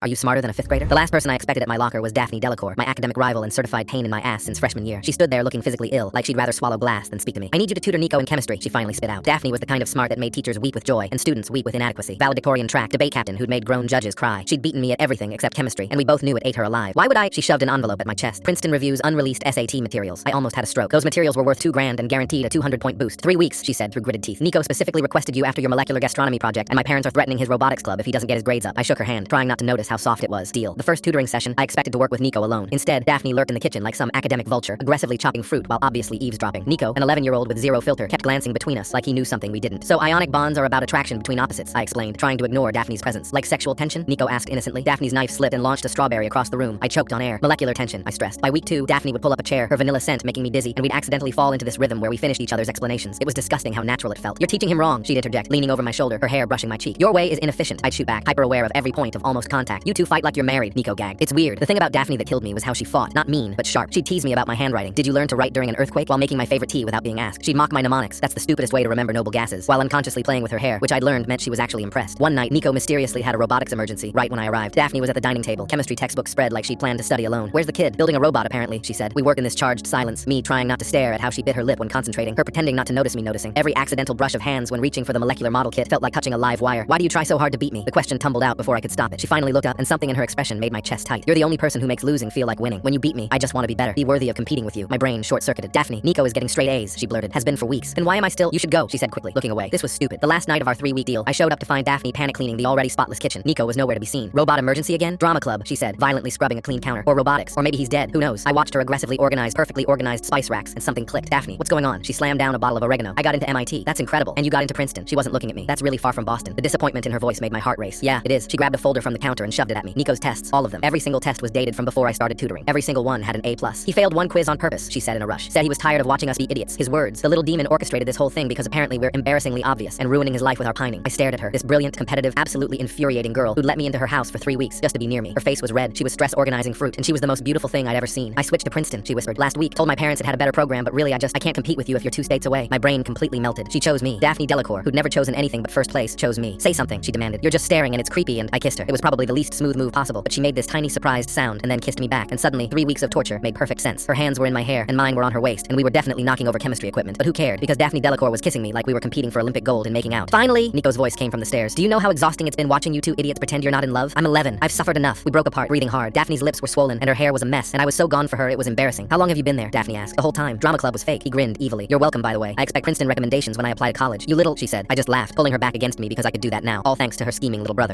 Are you smarter than a fifth grader? The last person I expected at my locker was Daphne Delacour, my academic rival and certified pain in my ass since freshman year. She stood there looking physically ill, like she'd rather swallow glass than speak to me. I need you to tutor Nico in chemistry, she finally spit out. Daphne was the kind of smart that made teachers weep with joy and students weep with inadequacy. Valedictorian track debate captain who'd made grown judges cry. She'd beaten me at everything except chemistry, and we both knew it ate her alive. Why would I? She shoved an envelope at my chest. Princeton Review's unreleased SAT materials. I almost had a stroke. Those materials were worth $2,000 and guaranteed a 200-point boost. 3 weeks, she said through gritted teeth. Nico specifically requested you after your molecular gastronomy project, and my parents are threatening his robotics club if he doesn't get his grades up. I shook her hand, trying not to notice how soft it was. Deal. The first tutoring session, I expected to work with Nico alone. Instead, Daphne lurked in the kitchen like some academic vulture, aggressively chopping fruit while obviously eavesdropping. Nico, an 11-year-old with zero filter, kept glancing between us like he knew something we didn't. So ionic bonds are about attraction between opposites, I explained, trying to ignore Daphne's presence. Like sexual tension? Nico asked innocently. Daphne's knife slipped and launched a strawberry across the room. I choked on air. Molecular tension, I stressed. By week 2, Daphne would pull up a chair, her vanilla scent making me dizzy, and we'd accidentally fall into this rhythm where we finished each other's explanations. It was disgusting how natural it felt. You're teaching him wrong, she'd interject, leaning over my shoulder, her hair brushing my cheek. Your way is inefficient, I'd shoot back, hyper aware of every point of almost contact. You two fight like you're married, Nico gagged. It's weird. The thing about Daphne that killed me was how she fought. Not mean, but sharp. She'd tease me about my handwriting. Did you learn to write during an earthquake? While making my favorite tea without being asked. She'd mock my mnemonics. That's the stupidest way to remember noble gases. While unconsciously playing with her hair, which I'd learned meant she was actually impressed. One night, Nico mysteriously had a robotics emergency right when I arrived. Daphne was at the dining table. Chemistry textbook spread like she'd planned to study alone. Where's the kid? Building a robot apparently, she said. We work in this charged silence. Me trying not to stare at how she bit her lip when concentrating. Her pretending not to notice me noticing. Every accidental brush of hands when reaching for the molecular model kit felt like touching a live wire. Why do you try so hard to beat me? The question tumbled out before I could stop it. She finally looked up and something in her expression made my chest tight. You're the only person who makes losing feel like winning. When you beat me, I just want to be better. Be worthy of competing with you. My brain short-circuited. Daphne, Nico is getting straight A's, she blurted. Has been for weeks. Then why am I still? You should go, she said quickly, looking away. This was stupid. The last night of our 3-week deal, I showed up to find Daphne panic cleaning the already spotless kitchen. Nico was nowhere to be seen. Robot emergency again? Drama club, she said, violently scrubbing a clean counter. Or robotics. Or maybe he's dead. Who knows? I watched her aggressively organize perfectly organized spice racks and something clicked. Daphne, what's going on? She slammed down a bottle of oregano. I got into MIT. That's incredible. And you got into Princeton. She wasn't looking at me. That's really far from Boston. The disappointment in her voice made my heart race. Yeah, it is. She grabbed a folder from the counter and shoved it at me. Nico's tests, all of them. Every single test was dated from before I started tutoring. Every single one had an A+. He failed one quiz on purpose, she said in a rush. Said he was tired of watching us be idiots. His words. The little demon orchestrated this whole thing because apparently we're embarrassingly obvious and ruining his life with our pining. I stared at her. This brilliant, competitive, absolutely infuriating girl who'd let me into her house for 3 weeks just to be near me. Her face was red. She was stress organizing fruit, and she was the most beautiful thing I'd ever seen. I switched to Princeton, she whispered. Last week, told my parents it had a better program, but really I can't compete with you if you're 2 states away. My brain completely melted. She chose me. Daphne Delacour, who'd never chosen anything but first place, chose me. Say something, she demanded. You're just staring and it's creepy, and I kissed her. It was probably the least smooth move possible, but she made this tiny surprised sound and then kissed me back, and suddenly 3 weeks of torture made perfect sense. Her hands were in my hair and mine were on her waist, and we were definitely knocking over chemistry equipment. But who cared? Because Daphne Delacour was kissing me like we were competing for Olympic gold in making out. Finally, Nico's voice came from the stairs. Do you know how exhausting it's been watching you two idiots pretend you're not in love? I'm 11. I've suffered enough. We broke apart, breathing hard. Daphne's lips were swollen and her hair was a mess, and I was so gone for her it was embarrassing. How long have you been there? Daphne asked. The whole time. Drama club was fake. He grinned evilly. You're welcome, by the way. I expect Princeton recommendations when I apply to college. You little, she said. I just laughed, pulling her back against me because I could do that now. All thanks to her scheming little brother.